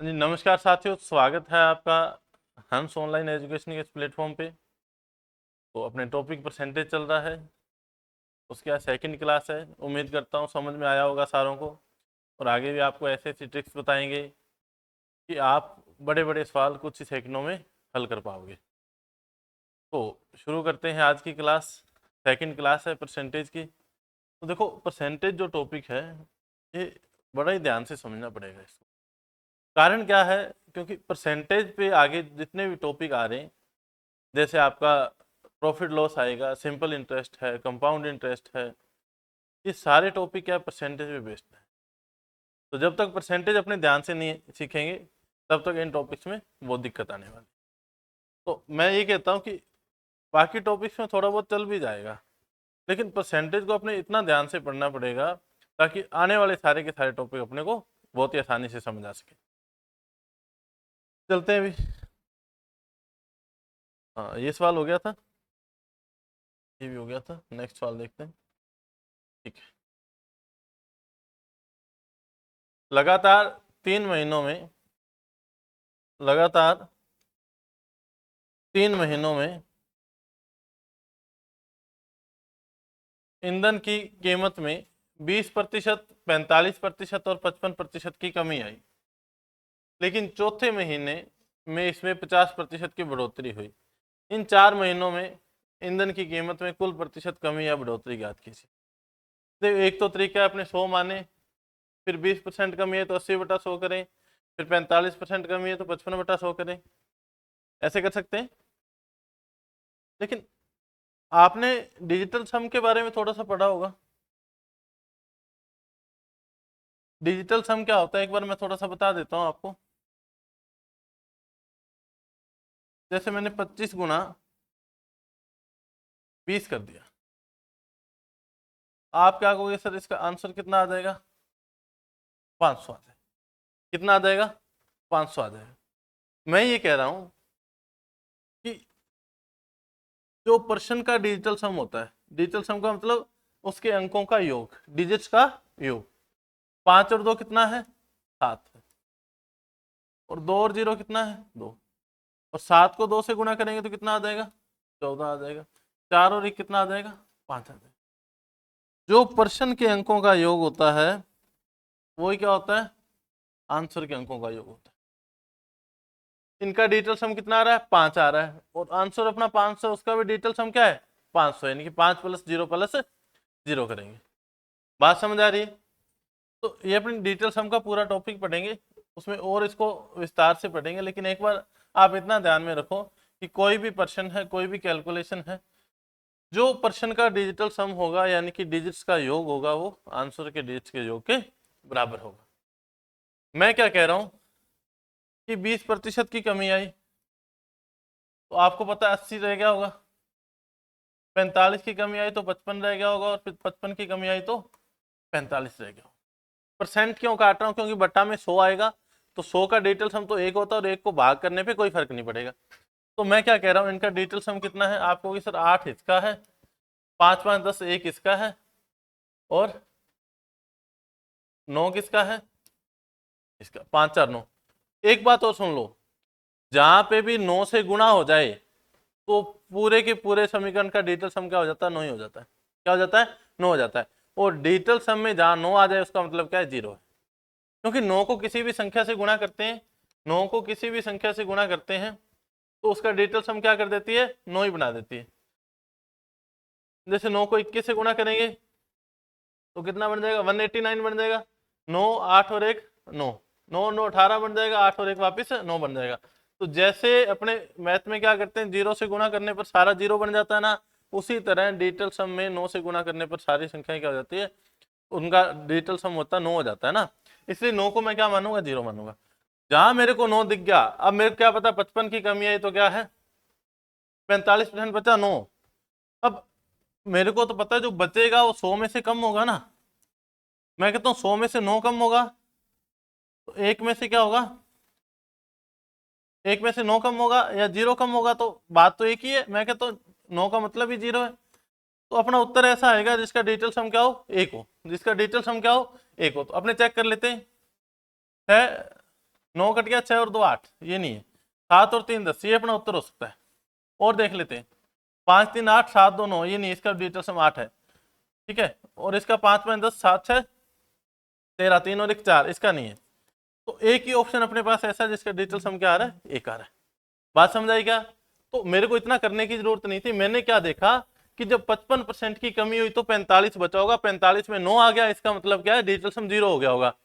जी नमस्कार साथियों, स्वागत है आपका हंस ऑनलाइन एजुकेशन के इस प्लेटफॉर्म पे। तो अपने टॉपिक परसेंटेज चल रहा है, उसके आज सेकंड क्लास है। उम्मीद करता हूँ समझ में आया होगा सारों को, और आगे भी आपको ऐसे ऐसी ट्रिक्स बताएंगे कि आप बड़े बड़े सवाल कुछ ही सेकंडों में हल कर पाओगे। तो शुरू करते हैं आज की क्लास। सेकंड क्लास है परसेंटेज की। तो देखो, परसेंटेज जो टॉपिक है ये बड़ा ही ध्यान से समझना पड़ेगा इसको। कारण क्या है? क्योंकि परसेंटेज पे आगे जितने भी टॉपिक आ रहे हैं, जैसे आपका प्रॉफिट लॉस आएगा, सिंपल इंटरेस्ट है, कंपाउंड इंटरेस्ट है, ये सारे टॉपिक क्या परसेंटेज पे बेस्ड है। तो जब तक परसेंटेज अपने ध्यान से नहीं सीखेंगे तब तक इन टॉपिक्स में बहुत दिक्कत आने वाली। तो मैं ये कहता हूँ कि बाकी टॉपिक्स में थोड़ा बहुत चल भी जाएगा, लेकिन परसेंटेज को अपने इतना ध्यान से पढ़ना पड़ेगा ताकि आने वाले सारे के सारे टॉपिक अपने को बहुत ही आसानी से समझ आ सके। चलते हैं अभी। हाँ, ये सवाल हो गया था, ये भी हो गया था। नेक्स्ट सवाल देखते हैं। ठीक है। लगातार 3 महीनों में लगातार 3 महीनों में ईंधन की कीमत में 20%, 45% और 55% की कमी आई, लेकिन चौथे महीने में इसमें 50% की बढ़ोतरी हुई। इन 4 महीनों में ईंधन की कीमत में कुल प्रतिशत कमी या बढ़ोतरी ज्ञात कीजिए। तो एक तो तरीका है, अपने 100 माने, फिर 20% कमी है तो 80/100 करें, फिर 45% कमी है तो 55/100 करें। ऐसे कर सकते हैं। लेकिन आपने डिजिटल सम के बारे में थोड़ा सा पढ़ा होगा। डिजिटल सम क्या होता है, एक बार मैं थोड़ा सा बता देता हूं आपको। जैसे मैंने 25 गुना 20 कर दिया, आप क्या कहोगे सर इसका आंसर कितना आ जाएगा? 500 आ जाएगा। कितना आ जाएगा? 500 आ जाएगा। मैं ये कह रहा हूं कि जो पर्सन का डिजिटल सम होता है, डिजिटल सम का मतलब उसके अंकों का योग, डिजिट्स का योग। 5 और 2 कितना है? 7 है। और 2 और 0 कितना है? 2। और 7 को 2 से गुणा करेंगे तो कितना आ जाएगा? 14 आ जाएगा। 4 और 1 कितना आ जाएगा? 5 आ जाएगा। जो पर्सन के अंकों का योग होता है वही क्या होता है? आंसर के अंकों का योग होता है। इनका डिजिटल सम कितना आ रहा है? 5 आ रहा है, और आंसर अपना 500, उसका भी डिजिटल सम क्या है? 500, यानी कि 5 + 0 + 0 करेंगे। बात समझ आ रही है? तो ये अपनी डिजिटल सम का पूरा टॉपिक पढ़ेंगे, उसमें और इसको विस्तार से पढ़ेंगे। लेकिन एक बार आप इतना ध्यान में रखो कि कोई भी पर्सन है, कोई भी कैलकुलेशन है, जो पर्सन का डिजिटल सम होगा यानी कि डिजिट्स का योग होगा, वो आंसर के डिजिट्स के योग के बराबर होगा। मैं क्या कह रहा हूं कि 20% की कमी आई, तो आपको पता है 80 रह गया होगा। 45 की कमी आई तो 55 रह गया होगा, और फिर 55 की कमी आई तो 45 रह गया। परसेंट क्यों काट रहा हूँ? क्योंकि बट्टा में 100 आएगा, तो 100 का डिजिटल सम तो 1 होता है, और 1 को भाग करने पे कोई फर्क नहीं पड़ेगा। तो मैं क्या कह रहा हूँ, इनका डिजिटल सम कितना है? आप कहोगे सर 8 इसका है, 5 5 10 1 इसका है, और 9 किसका है? इसका। 5 4 9। एक बात और सुन लो, जहां पे भी 9 से गुणा हो जाए तो पूरे के पूरे समीकरण का डिजिटल सम क्या हो जाता है? 9 ही हो जाता है। क्या हो जाता है? 9 हो जाता है। और डिजिटल सम में जहां 9 आ जाए उसका मतलब क्या है? 0 है। क्योंकि 9 को किसी भी संख्या से गुणा करते हैं, 9 को किसी भी संख्या से गुणा करते हैं तो उसका डिजिटल सम क्या कर देती है? 9 ही बना देती है। जैसे 9 को 21 से गुणा करेंगे तो कितना बन जाएगा? 189 बन जाएगा। 9 8 और 1 9, 9 9 18 बन जाएगा। 8 और 1 वापिस 9 बन जाएगा। तो जैसे अपने मैथ में क्या करते हैं, 0 से गुणा करने पर सारा 0 बन जाता है ना, उसी तरह डिजिटल सम में 9 से गुणा करने पर सारी संख्याएं क्या हो जाती है? उनका डिजिटल सम होता है 9 हो जाता है ना। इसलिए 9 को मैं क्या मानूंगा? 0 मानूंगा। जहां मेरे को 9 दिख गया, अब मेरे को क्या पता 55 की कमी आई तो क्या है? 45% बचा 9। अब मेरे को तो पता है जो बचेगा वो 100 में से कम होगा ना। मैं कहता हूँ 100 में से 9 कम होगा तो 1 में से क्या होगा? 1 में से 9 कम होगा या 0 कम होगा, तो बात तो एक ही है। मैं कहता हूँ 9 का मतलब ही 0 है। तो अपना उत्तर ऐसा आएगा जिसका डिजिटल सम क्या हो? 1 हो। जिसका डिजिटल सम क्या हो? 1 हो। तो अपने चेक कर लेते हैं। है 9 कट गया, 6 और 2 8, ये नहीं है। 7 और 3 10, ये अपना उत्तर हो सकता है। और देख लेते हैं, 5 3 8 7 2 9, ये नहीं, इसका डिजिटल सम 8 है, ठीक है। और इसका 5 5 10 7 6 13, 3 और 1 4, इसका नहीं है। तो एक ही ऑप्शन अपने पास ऐसा है जिसका डिजिटल सम क्या आ रहा है, 1 आ रहा है। बात समझ आई क्या? तो मेरे को इतना करने की जरूरत नहीं थी। मैंने क्या देखा कि जब 55% की कमी हुई तो 45 बचा होगा, 45 में 9 आ गया, इसका मतलब क्या है, डिजिटल सम 0 हो गया होगा।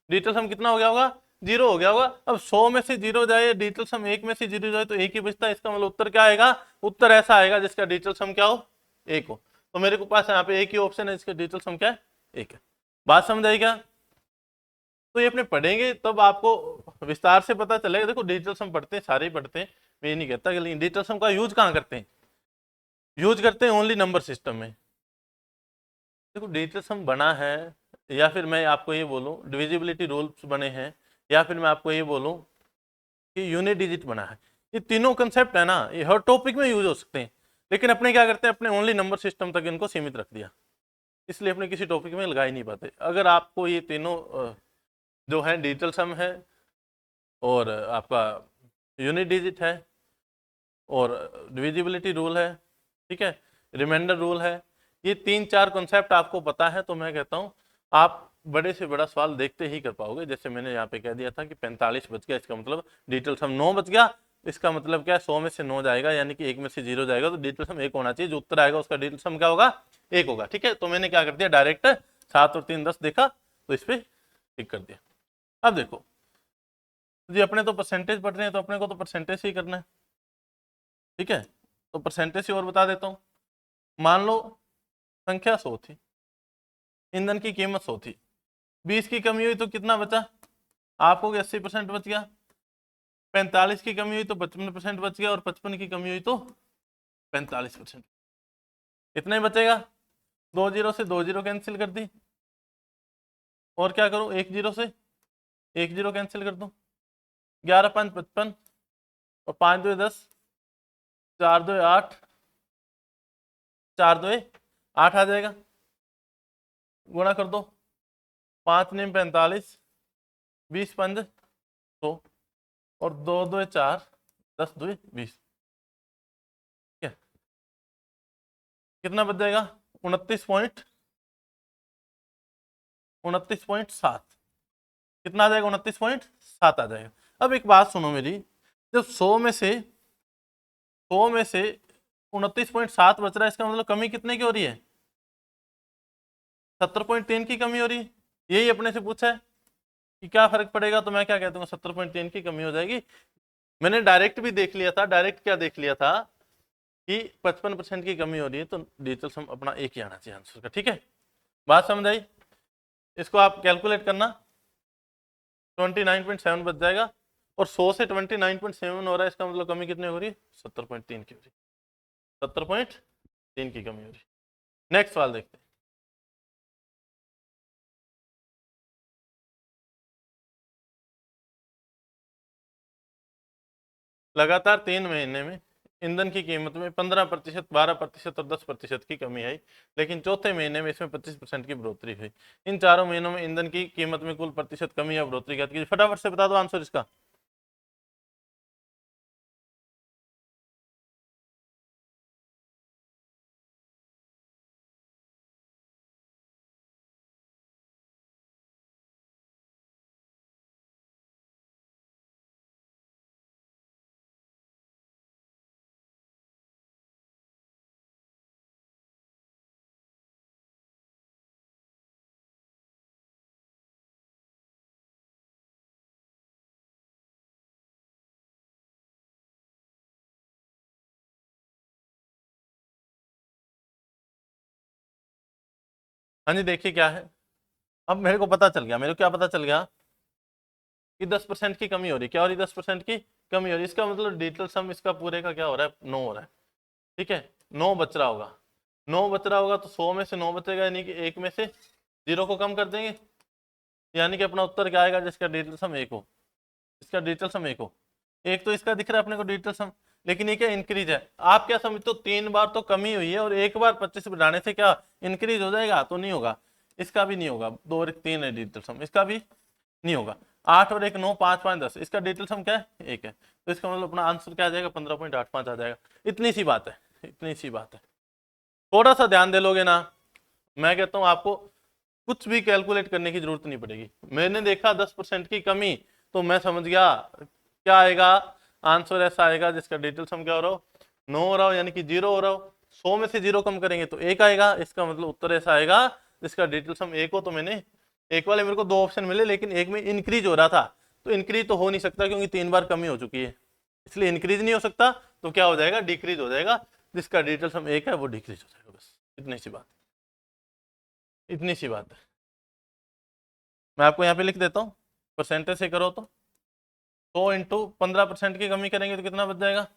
डिजिटल सम कितना हो गया होगा, 0 हो गया होगा। अब 100 में से 0 जाए, डिजिटल सम 1 में से 0 जाए तो 1 ही बचता है, इसका मतलब उत्तर क्या आएगा, उत्तर ऐसा आएगा जिसका डिजिटल सम क्या हो, 1 हो। तो मेरे को पास यहाँ पे एक ही ऑप्शन है जिसका डिजिटल सम क्या है, 1 है। बात समझ आई क्या? तो ये अपने पढ़ेंगे तब आपको विस्तार से पता चलेगा। देखो डिजिटल सम पढ़ते हैं, सारे ही पढ़ते हैं, मैं ये नहीं कहता, लेकिन डिजिटल सम का यूज कहाँ करते हैं, यूज करते हैं ओनली नंबर सिस्टम में। देखो डिजिटल सम बना है, या फिर मैं आपको ये बोलूं डिविजिबिलिटी रूल्स बने हैं, या फिर मैं आपको ये बोलूं कि यूनिट डिजिट बना है, ये तीनों कंसेप्ट है ना, ये हर टॉपिक में यूज हो सकते हैं। लेकिन अपने क्या करते हैं, अपने ओनली नंबर सिस्टम तक इनको सीमित रख दिया, इसलिए अपने किसी टॉपिक में लगा ही नहीं पाते। अगर आपको ये तीनों जो है, डिजिटल सम है, और आपका यूनिट डिजिट है, और डिविजिबिलिटी रूल है, ठीक है, रिमाइंडर रूल है, ये 3 4 कॉन्सेप्ट आपको पता है, तो मैं कहता हूँ आप बड़े से बड़ा सवाल देखते ही कर पाओगे। जैसे मैंने यहाँ पे कह दिया था कि 45 बच गया, इसका मतलब डिजिटल सम 9 बच गया, इसका मतलब क्या है, 100 में से 9 जाएगा, यानी कि 1 में से 0 जाएगा, तो डिजिटल सम 1 होना चाहिए, जो उत्तर आएगा उसका डिजिटल सम क्या होगा, 1 होगा, ठीक है। तो मैंने क्या कर दिया, डायरेक्ट 7 और 3 10 देखा तो इस पर टिक कर दिया। अब देखो जी, अपने तो परसेंटेज पढ़ रहे हैं, तो अपने को तो परसेंटेज ही करना है, ठीक है। तो परसेंटेज ही और बता देता हूँ। मान लो संख्या 100 थी, ईंधन की कीमत 100 थी, 20 की कमी हुई तो कितना बचा, आपको 80% बच गया। 45 की कमी हुई तो 55% बच गया, और 55 की कमी हुई तो 45%, इतना ही बचेगा। 2 जीरो से 2 जीरो कैंसिल कर दी, और क्या करूं, 1 जीरो से 1 जीरो कैंसिल कर दूं, 11 5 55, और 5 2 10, 4 2 8, 4 2 8 आ जाएगा, गुणा कर दो, 5 9 45, 20 5 100, और 2 2 4, 10 2 20, ठीक है। कितना बच जाएगा, 29.7, कितना आ जाएगा, 29.7 आ जाएगा। अब एक बात सुनो मेरी, जब 100 में से 29.7 बच रहा है, इसका मतलब कमी कितने की हो रही है, 70.3 की कमी हो रही है। यही अपने से पूछा है कि क्या फर्क पड़ेगा, तो मैं क्या कह दूंगा, 70.3 की कमी हो जाएगी। मैंने डायरेक्ट भी देख लिया था, डायरेक्ट क्या देख लिया था कि 55% की कमी हो रही है, तो डिजिटल सम अपना एक ही आना चाहिए आंसर का, ठीक है। बात समझ आई? इसको आप कैलकुलेट करना, 29.7 बच जाएगा, और 100 से 29.7 हो रहा है, इसका मतलब कमी कितनी हो रही है, 70.3 की हो रही है, 70.3 की कमी हो रही है। नेक्स्ट सवाल देखते हैं। लगातार 3 महीने में ईंधन की कीमत में 15%, 12% और 10% की कमी आई, लेकिन चौथे महीने में इसमें 25% की बढ़ोतरी हुई। इन चारों महीनों में ईंधन की कीमत में कुल प्रतिशत कमी या बढ़ोतरी क्या थी, फटाफट से बता दो आंसर इसका। हाँ जी, देखिए क्या है, अब मेरे को पता चल गया, मेरे को क्या पता चल गया कि 10% की कमी हो रही है। क्या हो रही है, 10% की कमी हो रही है, इसका मतलब डिजिटल सम इसका पूरे का क्या हो रहा है, 9 हो रहा है, ठीक है। 9 बच रहा होगा, 9 बच रहा होगा, तो 100 में से 9 बचेगा, यानी कि 1 में से 0 को कम कर देंगे, यानी कि अपना उत्तर क्या आएगा, जिसका डिजिटल सम 1 हो, इसका डिजिटल सम 1 हो। एक तो इसका दिख रहा है अपने को डिजिटल सम, लेकिन ये क्या इंक्रीज है, आप क्या समझते हो, 3 बार तो कमी हुई है और एक बार 25 बढ़ाने से क्या इंक्रीज हो जाएगा, तो नहीं होगा, इसका भी नहीं होगा, 2 और 1 3 है डिजिटल सम, इसका भी नहीं होगा। 8 और 1 9, 5 5 10, इसका डिजिटल सम क्या है 1 है, तो इसका मतलब अपना आंसर क्या आ जाएगा 15.85 आ जाएगा। इतनी सी बात है, इतनी सी बात है। थोड़ा सा ध्यान दे लोगे ना, मैं कहता हूं आपको कुछ भी कैलकुलेट करने की जरूरत नहीं पड़ेगी। मैंने देखा 10% की कमी, तो मैं समझ गया क्या आएगा आंसर, ऐसा आएगा जिसका डिजिटल सम क्या हो रहा हो 9 हो रहा हो, यानी कि 0 हो रहा हो। 100 में से 0 कम करेंगे तो 1 आएगा, इसका मतलब उत्तर ऐसा आएगा जिसका डिजिटल सम 1 हो। तो मैंने एक वाले मेरे को 2 ऑप्शन मिले, लेकिन एक में इंक्रीज हो रहा था, तो इंक्रीज तो हो नहीं सकता क्योंकि 3 बार कमी हो चुकी है, इसलिए इंक्रीज नहीं हो सकता, तो क्या हो जाएगा डिक्रीज हो जाएगा, जिसका डिजिटल सम 1 है वो डिक्रीज हो जाएगा। बस इतनी सी बात, इतनी सी बात है। मैं आपको यहाँ पे लिख देता हूँ, परसेंटेज से करो तो 100 इंटू 15% की कमी करेंगे तो कितना बच जाएगा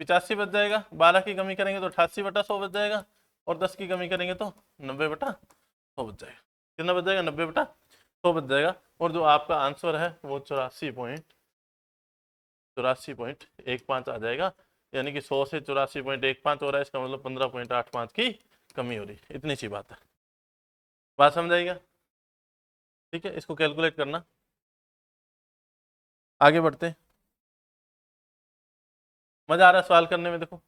85 बच जाएगा। 12 की कमी करेंगे तो 88/100 बच जाएगा, और 10 की कमी करेंगे तो 90/100 बच जाएगा। कितना बच जाएगा 90/100 बच जाएगा। और जो आपका आंसर है वो 84.15 आ जाएगा, यानी कि 100 से 84.15 हो रहा है, इसका मतलब 15.85 की कमी हो रही है। इतनी सी बात है, बात समझ आएगा? ठीक है, इसको कैलकुलेट करना। आगे बढ़ते, मजा आ रहा है सवाल करने में। देखो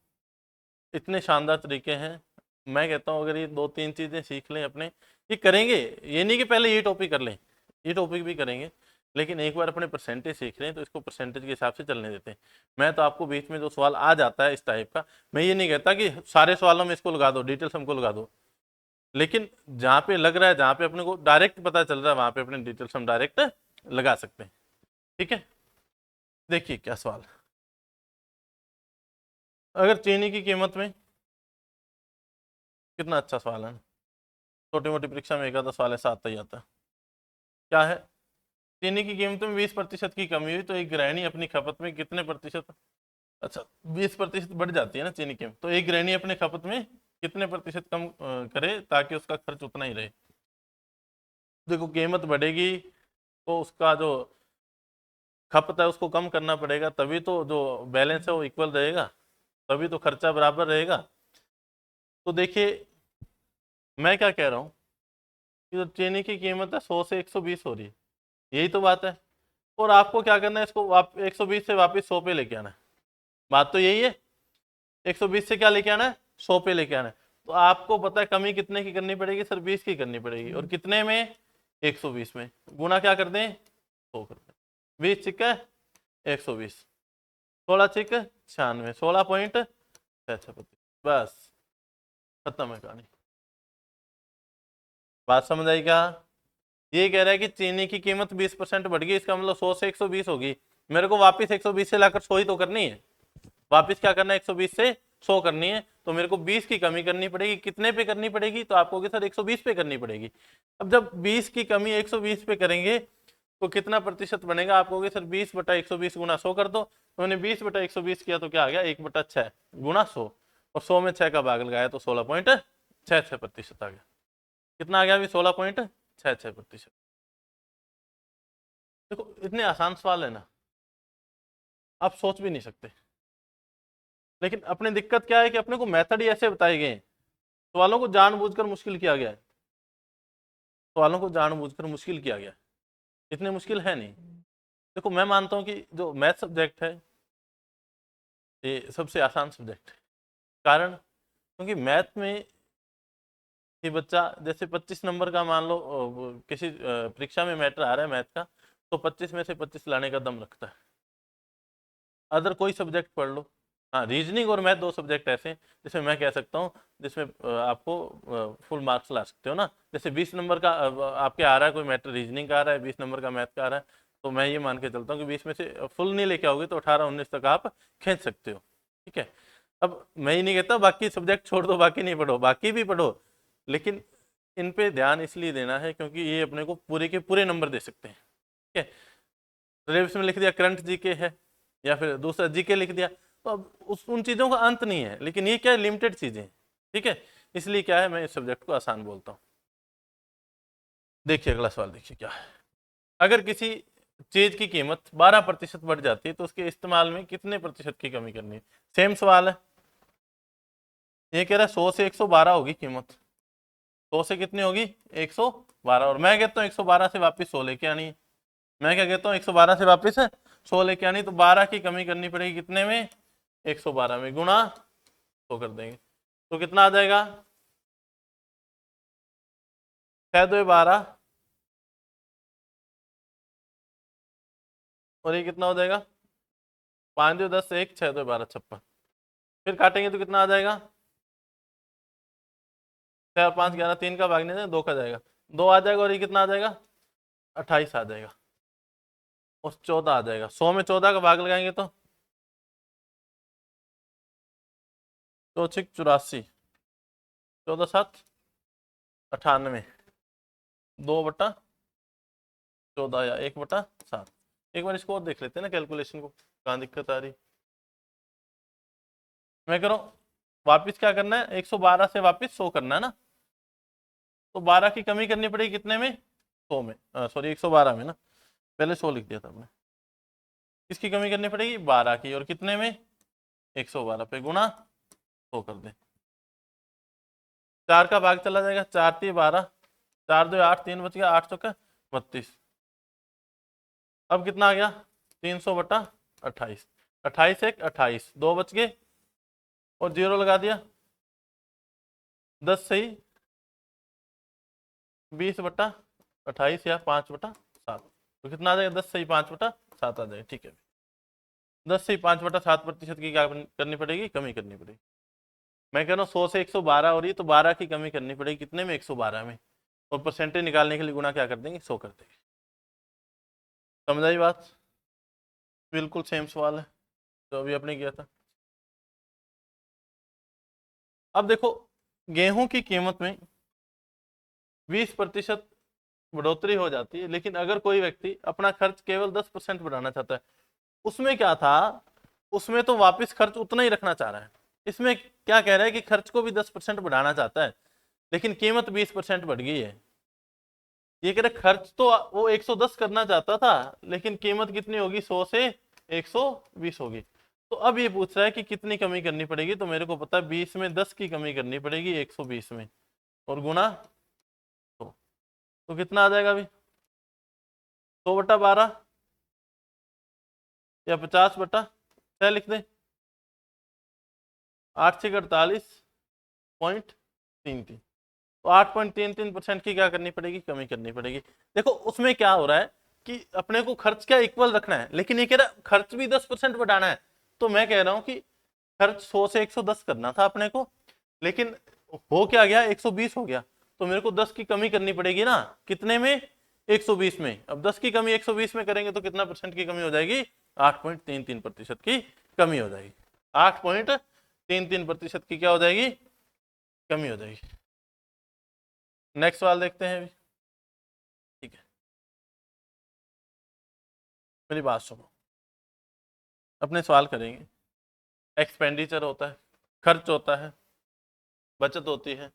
इतने शानदार तरीके हैं, मैं कहता हूँ अगर ये 2-3 चीजें सीख लें अपने, ये करेंगे, ये नहीं कि पहले ये टॉपिक कर लें, ये टॉपिक भी करेंगे, लेकिन एक बार अपने परसेंटेज सीख लें तो इसको परसेंटेज के हिसाब से चलने देते हैं। मैं तो आपको बीच में जो सवाल आ जाता है इस टाइप का, मैं ये नहीं कहता कि सारे सवालों में इसको लगा दो, डिटेल्स हमको लगा दो, लेकिन जहाँ पे लग रहा है, जहाँ पे अपने को डायरेक्ट पता चल रहा है, वहां पे अपने डिटेल्स हम डायरेक्ट लगा सकते हैं। ठीक है, देखिए क्या सवाल, अगर चीनी की कीमत में, कितना अच्छा सवाल है, छोटी मोटी परीक्षा में एक आधा सवाल ऐसा आता ही आता है। क्या है, चीनी की कीमत में 20% की कमी हुई तो एक गृहिणी अपनी खपत में कितने प्रतिशत, अच्छा 20% बढ़ जाती है ना चीनी की कीमत, तो एक गृहिणी अपने खपत में कितने प्रतिशत कम करे ताकि उसका खर्च उतना ही रहे। देखो कीमत बढ़ेगी तो उसका जो खपत है उसको कम करना पड़ेगा, तभी तो जो बैलेंस है वो इक्वल रहेगा, तभी तो खर्चा बराबर रहेगा। तो देखिए मैं क्या कह रहा हूँ कि जो चीनी की कीमत है 100 से 120 हो रही है, यही तो बात है, और आपको क्या करना है, इसको 120 से वापस 100 पे लेके आना है। बात तो यही है, 120 से क्या लेके आना है 100 पे लेके आना है। तो आपको पता है कमी कितने की करनी पड़ेगी सर, 20 की करनी पड़ेगी, और कितने में 120 में, गुना क्या कर दें 100 कर दें, 20 छिक्का 120, 16 छिक 96, 16.66, बस खत्म है कहानी। बात समझ आई क्या? ये कह रहा है कि चीनी की कीमत 20% बढ़ गई, इसका मतलब 100 से 120 होगी, मेरे को वापस 120 से लाकर 100 ही तो करनी है, वापस क्या करना है 120 से 100 करनी है, तो मेरे को 20 की कमी करनी पड़ेगी। कितने पे करनी पड़ेगी, तो आप कहोगे सर 120 पे करनी पड़ेगी। अब जब 20 की कमी 120 पे करेंगे तो कितना प्रतिशत बनेगा, आप कहोगे सर 20/120 गुना 100 कर दो, तो मैंने 20/120 किया तो क्या आ गया 1/6 गुना 100, और 100 में 6 का भाग लगाया तो 16.66% आ गया। कितना आ गया अभी 16.66%। देखो इतने आसान सवाल है ना, आप सोच भी नहीं सकते, लेकिन अपनी दिक्कत क्या है कि अपने को मेथड ही ऐसे बताए गए हैं, सवालों को जानबूझकर मुश्किल किया गया है, सवालों को जानबूझकर मुश्किल किया गया है, इतने मुश्किल है नहीं। देखो मैं मानता हूँ कि जो मैथ सब्जेक्ट है ये सबसे आसान सब्जेक्ट है, कारण क्योंकि मैथ में कि बच्चा जैसे 25 नंबर का मान लो किसी परीक्षा में मैटर आ रहा है मैथ का, तो 25 में से 25 लाने का दम रखता है। अदर कोई सब्जेक्ट पढ़ लो, हाँ रीजनिंग और मैथ 2 सब्जेक्ट ऐसे हैं जिसमें मैं कह सकता हूँ जिसमें आपको फुल मार्क्स ला सकते हो ना। जैसे 20 नंबर का आपके आ रहा है कोई मैटर रीजनिंग का आ रहा है, 20 नंबर का मैथ का आ रहा है, तो मैं ये मान के चलता हूँ कि 20 में से फुल नहीं लेके आओगे तो 18-19 तक आप खींच सकते हो। ठीक है, अब मैं ही नहीं कहता बाकी सब्जेक्ट छोड़ दो, बाकी नहीं पढ़ो, बाकी भी पढ़ो, लेकिन इन पे ध्यान इसलिए देना है क्योंकि ये अपने को पूरे के पूरे नंबर दे सकते हैं। ठीक है, सिलेबस में लिख दिया करंट जीके है या फिर दूसरा जीके लिख दिया, तो अब उन चीज़ों का अंत नहीं है, लेकिन ये क्या है लिमिटेड चीज़ें। ठीक है, इसलिए क्या है मैं इस सब्जेक्ट को आसान बोलता हूँ। देखिए अगला सवाल देखिए क्या है, अगर किसी चीज की कीमत 12% बढ़ जाती है तो उसके इस्तेमाल में कितने प्रतिशत की कमी करनी है। सेम सवाल है, ये कह रहा है 100 से 112 होगी कीमत, 100 से कितनी होगी 112, और मैं कहता हूँ 112 से वापस 100 लेके आनी है। मैं क्या कहता हूँ 112 से वापस 100 लेके आनी, तो 12 की कमी करनी पड़ेगी कितने में 112 में, गुणा 100 कर देंगे तो कितना आ जाएगा 6 2 12, और ये कितना हो जाएगा 5 2 10 1 6 2 12 56। फिर काटेंगे तो कितना आ जाएगा 6 और 5 11, 3 का भागने से 2 का जाएगा, 2 आ जाएगा, और ये कितना आ जाएगा 28 आ जाएगा, और 14 आ जाएगा। 100 में 14 का भाग लगाएंगे तो 2 6 84, 14 7 98, 2/14 या 1/7। एक बार इसको और देख लेते हैं ना कैलकुलेशन को, कहाँ दिक्कत आ रही। मैं कह रहा हूँ वापिस क्या करना है 112 से वापिस 100 करना है ना, तो 12 की कमी करनी पड़ेगी कितने में 100 में, सॉरी 112 में ना, पहले 100 लिख दिया था हमने। किसकी कमी करनी पड़ेगी 12 की, और कितने में 112 पे गुणा 100 कर दें। 4 का भाग चला जाएगा, 4 3 12, 4 2 8, 3 बच गया, 8 चौका 32। अब कितना आ गया 300/28, 28 1 28, 2 बच गए, और 0 लगा दिया, 10 सही 20/28 या 5/7, तो कितना आ जाएगा 10 सही 5/7 आ जाएगा। ठीक है, 10 से 5/7% की क्या करनी पड़ेगी कमी करनी पड़ेगी। मैं कह रहा हूँ 100 से 112 हो रही है, तो 12 की कमी करनी पड़ेगी कितने में 112 में, और परसेंटेज निकालने के लिए गुणा क्या कर देंगे 100 कर देंगे। समझ आई बात? बिल्कुल सेम सवाल है जो अभी आपने किया था। अब देखो गेहूं की कीमत में 20% बढ़ोतरी हो जाती है, लेकिन अगर कोई व्यक्ति अपना खर्च केवल 10% बढ़ाना चाहता है, उसमें क्या था, उसमें तो वापस खर्च उतना ही रखना चाह रहा है। इसमें क्या कह रहा है कि खर्च को भी 10% बढ़ाना चाहता है, लेकिन कीमत 20% बढ़ गई है। ये कह रहे खर्च तो वो 110 करना चाहता था, लेकिन कीमत कितनी होगी 100 से 120 होगी। तो अब ये पूछ रहा है कि कितनी कमी करनी पड़ेगी, तो मेरे को पता है 20 में 10 की कमी करनी पड़ेगी 120 में, और गुणा 100, तो कितना आ जाएगा अभी 100/12 या 50/6 लिख दें, 8 6 48.33, तो 8.33% की क्या करनी पड़ेगी कमी करनी पड़ेगी। देखो उसमें क्या हो रहा है कि अपने को खर्च क्या इक्वल रखना है, लेकिन ये कह रहा है खर्च भी 10% बढ़ाना है। तो मैं कह रहा हूं कि खर्च 100 से 110 करना था अपने को, लेकिन हो क्या गया 120 हो गया, तो मेरे को 10 की कमी करनी पड़ेगी ना, कितने में 120 में। अब 10 की कमी 120 में करेंगे तो कितना परसेंट की कमी हो जाएगी 8.33% की कमी हो जाएगी। 8.33% की क्या हो जाएगी कमी हो जाएगी। नेक्स्ट सवाल देखते हैं अभी। ठीक है, मेरी बात सुनो, अपने सवाल करेंगे। एक्सपेंडिचर होता है, खर्च होता है, बचत होती है,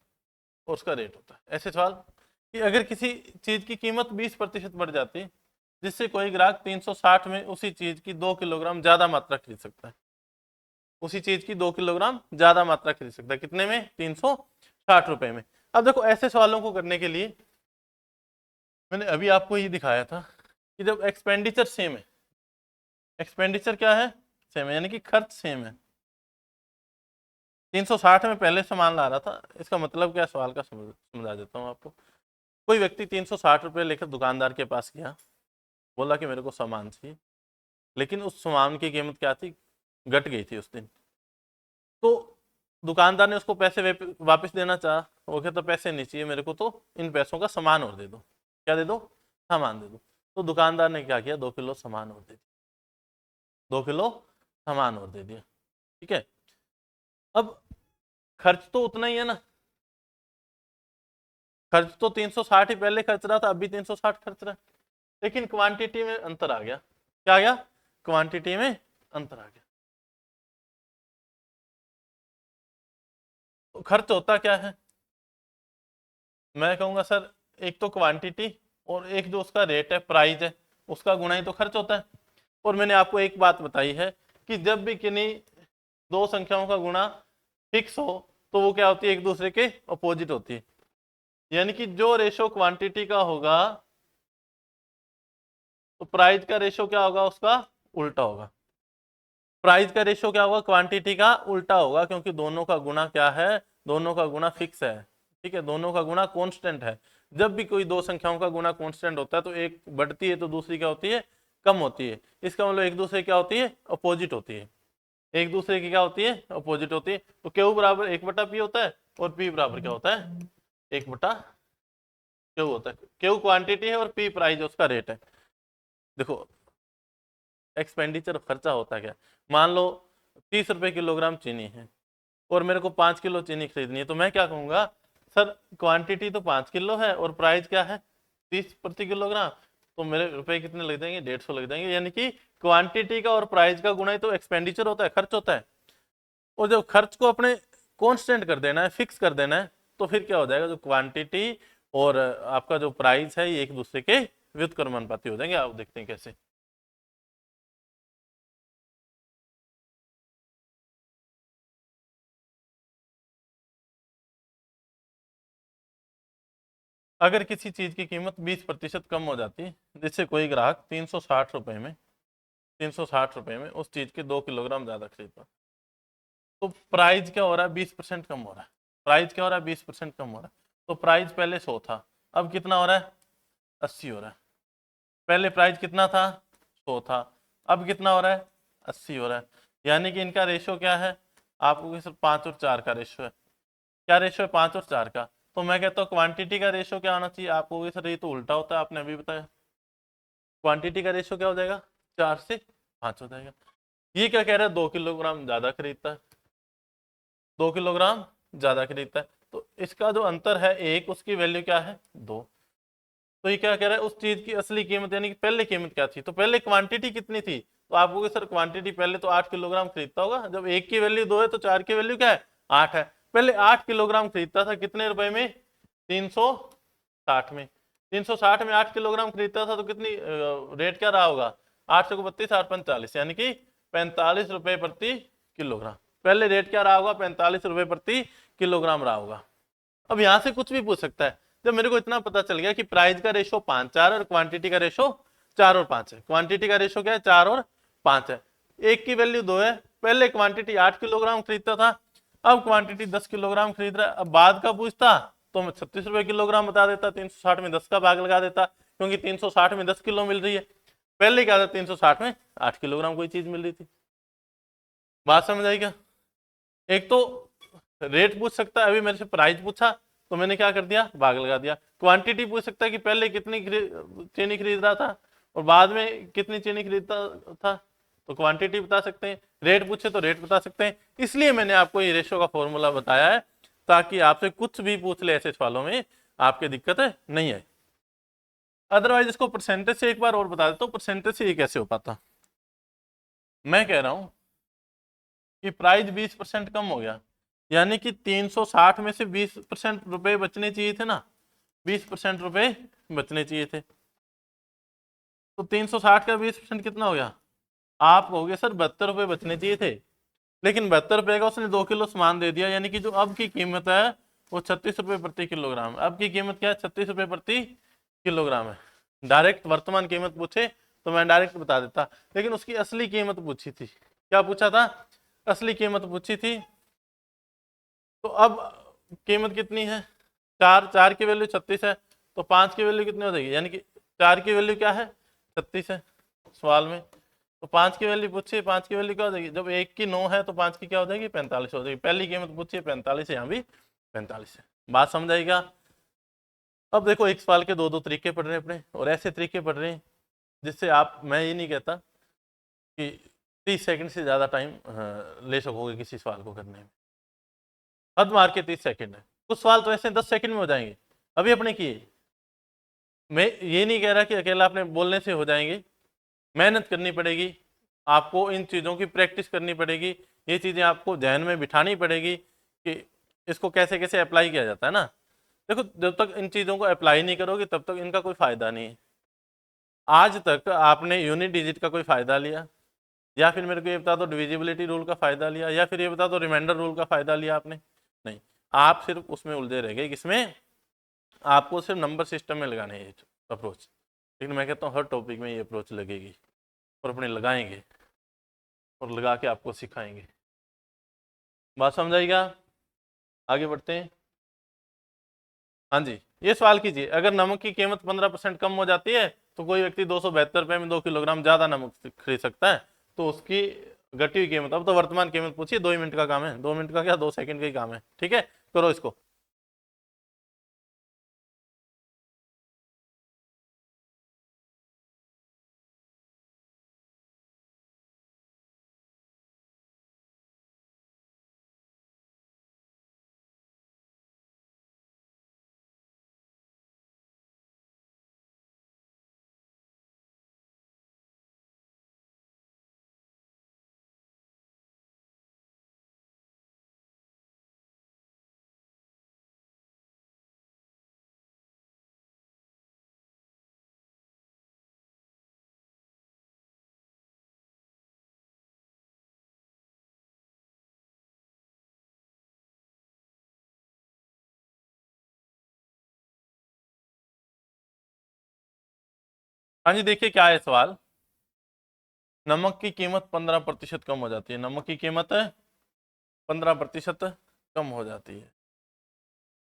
और उसका रेट होता है। ऐसे सवाल कि अगर किसी चीज की कीमत 20% बढ़ जाती है, जिससे कोई ग्राहक 360 में उसी चीज की 2 किलोग्राम ज्यादा मात्रा खरीद सकता है, उसी चीज की 2 किलोग्राम ज्यादा मात्रा खरीद सकता है, कितने में 360 रुपए में। अब देखो ऐसे सवालों को करने के लिए मैंने अभी आपको ये दिखाया था कि जब एक्सपेंडिचर सेम है, एक्सपेंडिचर क्या है सेम है, यानी कि खर्च सेम है। 360 में पहले सामान ला रहा था, इसका मतलब क्या सवाल का समझा देता हूँ आपको। कोई व्यक्ति 360 रुपये लेकर दुकानदार के पास गया, बोला कि मेरे को सामान चाहिए, लेकिन उस सामान की कीमत क्या थी घट गई थी उस दिन। तो दुकानदार ने उसको पैसे वापस देना चाहा, वो कहता पैसे नहीं चाहिए मेरे को, तो इन पैसों का सामान और दे दो। क्या दे दो सामान दे दो। तो दुकानदार ने क्या किया 2 किलो सामान और दे दिया, 2 किलो सामान और दे दिया। ठीक है, अब खर्च तो उतना ही है ना, खर्च तो 360 ही पहले खर्च रहा था, अभी 360 खर्च रहा है, लेकिन क्वांटिटी में अंतर आ गया। क्या आ गया क्वांटिटी में अंतर आ गया। तो खर्च होता क्या है, मैं कहूंगा सर एक तो क्वांटिटी और एक जो उसका रेट है प्राइस है उसका गुणा ही तो खर्च होता है। और मैंने आपको एक बात बताई है कि जब भी किन्हीं दो संख्याओं का गुणा फिक्स हो तो वो क्या होती है एक दूसरे के अपोजिट होती है। यानी कि जो रेशो क्वांटिटी का होगा तो प्राइस का रेशो क्या होगा, उसका उल्टा होगा। प्राइस का रेशो क्या होगा, क्वांटिटी का उल्टा होगा, क्योंकि दोनों का गुणा क्या है, दोनों का गुणा फिक्स है, ठीक है, दोनों का गुणा कांस्टेंट है। जब भी कोई दो संख्याओं का गुणा कांस्टेंट होता है तो एक बढ़ती है तो दूसरी क्या होती है, कम होती है। इसका मतलब एक दूसरे क्या होती है, अपोजिट होती है, एक दूसरे की क्या होती है, अपोजिट होती है। तो क्यू बराबर 1/p होता है और पी बराबर क्या होता है, 1/क्यू होता है। क्यू क्वांटिटी है और पी प्राइस उसका रेट है। देखो एक्सपेंडिचर खर्चा होता है क्या, मान लो 30 रुपए किलोग्राम चीनी है और मेरे को 5 किलो चीनी खरीदनी है, तो मैं क्या कहूंगा, सर क्वांटिटी तो 5 किलो है और प्राइस क्या है 30 प्रति किलोग्राम, तो मेरे रुपए कितने लग जाएंगे, 150 लग जाएंगे। यानी कि क्वांटिटी का और प्राइस का गुणा ही तो एक्सपेंडिचर होता है, खर्च होता है। और जब खर्च को अपने कॉन्स्टेंट कर देना है, फिक्स कर देना है, तो फिर क्या हो जाएगा, जो क्वांटिटी और आपका जो प्राइस है ये एक दूसरे के व्युत्क्रमानुपाती हो जाएंगे। आप देखते हैं कैसे। अगर किसी चीज की कीमत 20% कम हो जाती है, जिससे कोई ग्राहक 360 रुपए में उस चीज के 2 किलोग्राम ज्यादा खरीदता, तो प्राइस क्या हो रहा है, 20% कम हो रहा है। प्राइस क्या हो रहा है, 20% कम हो रहा है। तो प्राइस पहले 100 था, अब कितना हो रहा है, 80 हो रहा है। पहले प्राइस कितना था, 100 था, अब कितना हो रहा है, 80 हो रहा है। यानी कि इनका रेशो क्या है, आपको सिर्फ 5 और 4 का रेशो है। क्या रेशो है, 5 और 4 का। तो मैं कहता हूँ क्वांटिटी का रेशो क्या होना चाहिए, आपको सर ये तो उल्टा होता है, आपने अभी बताया। क्वांटिटी का रेशो क्या हो जाएगा, 4 से 5 हो जाएगा। ये क्या कह रहा है, 2 किलोग्राम ज्यादा खरीदता है, 2 किलोग्राम ज्यादा खरीदता है, तो इसका जो अंतर है एक, उसकी वैल्यू क्या है, 2। तो ये क्या कह रहा है, उस चीज की असली कीमत यानी कि पहले कीमत क्या थी, तो पहले क्वांटिटी कितनी थी, तो आप कहोगे सर क्वांटिटी पहले तो 8 किलोग्राम खरीदता होगा, जब एक की वैल्यू 2 है तो 4 की वैल्यू क्या है, 8 है। पहले 8 किलोग्राम खरीदता था, कितने रुपए में, 360 में। 360 में 8 किलोग्राम खरीदता था, तो कितनी रेट क्या रहा होगा, 8 से 32 8 45, यानी कि 45 रुपए प्रति किलोग्राम। पहले रेट क्या रहा होगा, 45 रुपए प्रति किलोग्राम रहा होगा। अब यहां से कुछ भी पूछ सकता है। जब मेरे को इतना पता चल गया कि प्राइस का रेशो 5-4 और क्वांटिटी का रेशो 4 और 5 है। क्वांटिटी का रेशो क्या है, 4 और 5 है। एक की वैल्यू 2 है, पहले क्वांटिटी 8 किलोग्राम खरीदता था, अब क्वांटिटी 10 किलोग्राम खरीद रहा है। अब बाद का पूछता तो मैं 36 रुपए किलोग्राम बता देता, 360 में 10 का भाग लगा देता, क्योंकि 360 में 10 किलो मिल रही है। पहले क्या था, 360 में 8 किलोग्राम कोई चीज मिल रही थी। बात समझ आई क्या। एक तो रेट पूछ सकता है, अभी मेरे से प्राइस पूछा तो मैंने क्या कर दिया, भाग लगा दिया। क्वांटिटी पूछ सकता है कि पहले कितनी चीनी खरीद रहा था और बाद में कितनी चीनी खरीदता था, तो क्वांटिटी बता सकते हैं। रेट पूछे तो रेट बता सकते हैं। इसलिए मैंने आपको ये रेशो का फॉर्मूला बताया है, ताकि आपसे कुछ भी पूछ ले ऐसे सवालों में आपके दिक्कत नहीं है। अदरवाइज इसको परसेंटेज से एक बार और बता देता हूँ, परसेंटेज से ये कैसे हो पाता। मैं कह रहा हूं कि प्राइस 20% कम हो गया, यानी कि 360 में से 20% रुपए बचने चाहिए थे ना, 20% रुपए बचने चाहिए थे। तो 360 का 20% कितना हो गया, आप कहोगे सर 72 रुपए बचने चाहिए थे, लेकिन 72 रुपए का उसने 2 किलो सामान दे दिया, यानी कि जो अब की कीमत है वो 36 रुपए प्रति किलोग्राम। अब की कीमत क्या है, 36 रुपए प्रति किलोग्राम है। डायरेक्ट वर्तमान कीमत पूछे तो मैं डायरेक्ट बता देता, लेकिन उसकी असली कीमत पूछी थी। क्या पूछा था, असली कीमत पूछी थी। तो अब कीमत कितनी है, 4 की वैल्यू 36 है, तो 5 की वैल्यू कितनी हो जाएगी, यानी कि 4 की वैल्यू क्या है, 36 है सवाल में। तो 5 की वैल्यू पूछिए, 5 की वैल्यू क्या हो जाएगी, जब 1 की 9 है तो 5 की क्या हो जाएगी, 45 हो जाएगी। पहली कीमत पूछिए 45 है, यहाँ भी 45 है। बात समझ आएगा। अब देखो एक सवाल के दो दो तरीके पढ़ रहे हैं अपने, और ऐसे तरीके पढ़ रहे हैं जिससे आप, मैं ये नहीं कहता कि 30 सेकंड से ज़्यादा टाइम ले सकोगे किसी सवाल को करने में। हद मार के 30 सेकंड है, कुछ सवाल तो ऐसे 10 सेकंड में हो जाएंगे। अभी अपने किए, मैं ये नहीं कह रहा कि अकेला अपने बोलने से हो जाएंगे, मेहनत करनी पड़ेगी आपको, इन चीज़ों की प्रैक्टिस करनी पड़ेगी, ये चीज़ें आपको ध्यान में बिठानी पड़ेगी कि इसको कैसे कैसे अप्लाई किया जाता है ना। देखो जब तक इन चीज़ों को अप्लाई नहीं करोगे तब तक इनका कोई फायदा नहीं है। आज तक आपने यूनिट डिजिट का कोई फायदा लिया, या फिर मेरे को ये बता दो डिविजिबिलिटी रूल का फायदा लिया, या फिर ये बता दो रिमाइंडर रूल का फायदा लिया आपने, नहीं। आप सिर्फ उसमें उलझे रह गए, किसमें, आपको सिर्फ नंबर सिस्टम में लगाने हैं अप्रोच, लेकिन मैं कहता हूँ हर टॉपिक में ये अप्रोच लगेगी और अपने लगाएंगे और लगा के आपको सिखाएंगे। बात समझ आएगा? आगे बढ़ते हैं। हाँ जी, ये सवाल कीजिए, अगर नमक की कीमत 15% कम हो जाती है तो कोई व्यक्ति 272 रुपये में 2 किलोग्राम ज्यादा नमक खरीद सकता है, तो उसकी घटी हुई कीमत, अब तो वर्तमान कीमत पूछिए, 2 मिनट का काम है, 2 मिनट का क्या 2 सेकंड का ही काम है, ठीक है, करो इसको। हाँ जी, देखिए क्या है सवाल, नमक की कीमत 15% कम हो जाती है, नमक की कीमत 15% कम हो जाती है,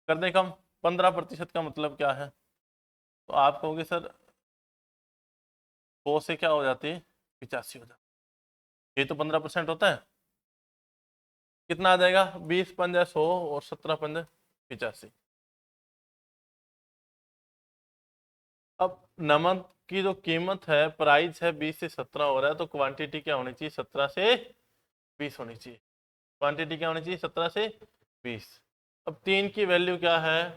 कर दें कम, 15% का मतलब क्या है, तो आप कहोगे सर 100 से क्या हो जाती है 85 हो जाती है, ये तो 15% होता है, कितना आ जाएगा 20 पंजा 100 और 17 पंजा 85। अब नमक की जो कीमत है, प्राइस है 20 से 17 हो रहा है, तो क्वांटिटी क्या होनी चाहिए 17 से 20 होनी चाहिए, क्वांटिटी क्या होनी चाहिए 17 से 20। अब 3 की वैल्यू क्या है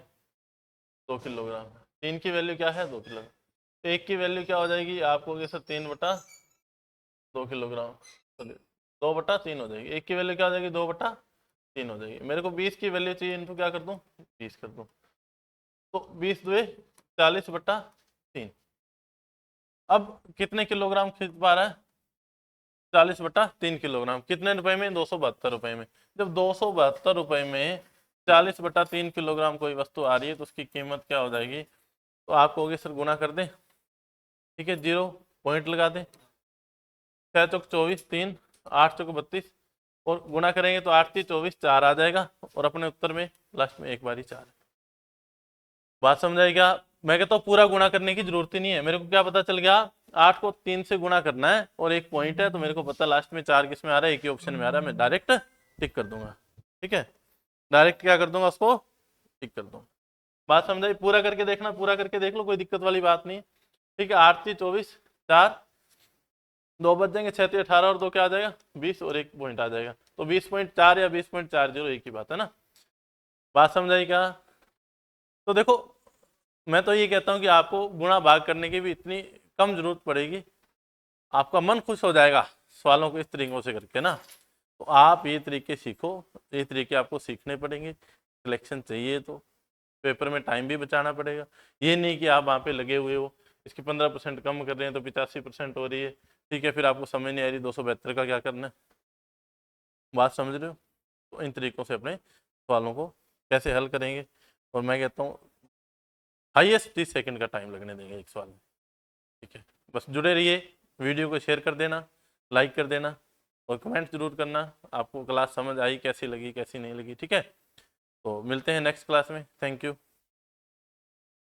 2 किलोग्राम, 3 की वैल्यू क्या है 2 किलोग्राम, तो 1 की वैल्यू क्या हो जाएगी आपको सर 3/2 किलोग्राम, चलिए 2/3 हो जाएगी, 1 की वैल्यू क्या हो जाएगी 2/3 हो जाएगी, मेरे को 20 की वैल्यू चाहिए, इनको क्या कर दूं 20 कर दूं, तो 20 दुए 40/3। अब कितने किलोग्राम खरीद पा रहा है 40/3 किलोग्राम, कितने रुपए में 272 रुपए में, जब 272 रुपए में 40/3 किलोग्राम कोई वस्तु आ रही है तो उसकी कीमत क्या हो जाएगी, तो आप कहोगे सर गुना कर दें, ठीक है, 0 पॉइंट लगा दें, 6 चौक 24, 3 8 चौक 32 और गुना करेंगे तो 8 3 24 4 आ जाएगा, और अपने उत्तर में लास्ट में एक बार ही 4। बात समझ आई क्या? मैं कहता हूँ पूरा गुणा करने की जरूरत ही नहीं है, मेरे को क्या पता चल गया 8 को 3 से गुणा करना है और एक पॉइंट है, तो मेरे को पता लास्ट में 4 किस में आ रहा है, एक ही ऑप्शन में आ रहा है, मैं डायरेक्ट टिक कर दूंगा, ठीक है, डायरेक्ट क्या कर दूंगा उसको टिक कर दूंगा। बात समझ आई? पूरा करके देखना, पूरा करके देख लो, कोई दिक्कत वाली बात नहीं है, ठीक है, 8 3 24 4 2 बच जाएंगे, 6 18 और 2 क्या आ जाएगा 20 और एक पॉइंट आ जाएगा, तो 20.4 या 20.40 एक ही बात है ना। बात समझ आई क्या? तो देखो मैं तो ये कहता हूँ कि आपको गुणा भाग करने की भी इतनी कम जरूरत पड़ेगी, आपका मन खुश हो जाएगा सवालों को इस तरीकों से करके ना, तो आप ये तरीके सीखो, ये तरीके आपको सीखने पड़ेंगे, सिलेक्शन चाहिए तो पेपर में टाइम भी बचाना पड़ेगा, ये नहीं कि आप वहाँ पे लगे हुए हो, इसकी 15% कम कर रहे हैं तो 85% हो रही है, ठीक है, फिर आपको समझ नहीं आ रही 272 का क्या करना है। बात समझ रहे हो? तो इन तरीकों से अपने सवालों को कैसे हल करेंगे, और मैं कहता हूँ हाईएस्ट 30 सेकंड का टाइम लगने देंगे एक सवाल में, ठीक है, बस जुड़े रहिए, वीडियो को शेयर कर देना, लाइक कर देना और कमेंट जरूर करना आपको क्लास समझ आई, कैसी लगी कैसी नहीं लगी, ठीक है, तो मिलते हैं नेक्स्ट क्लास में, थैंक यू।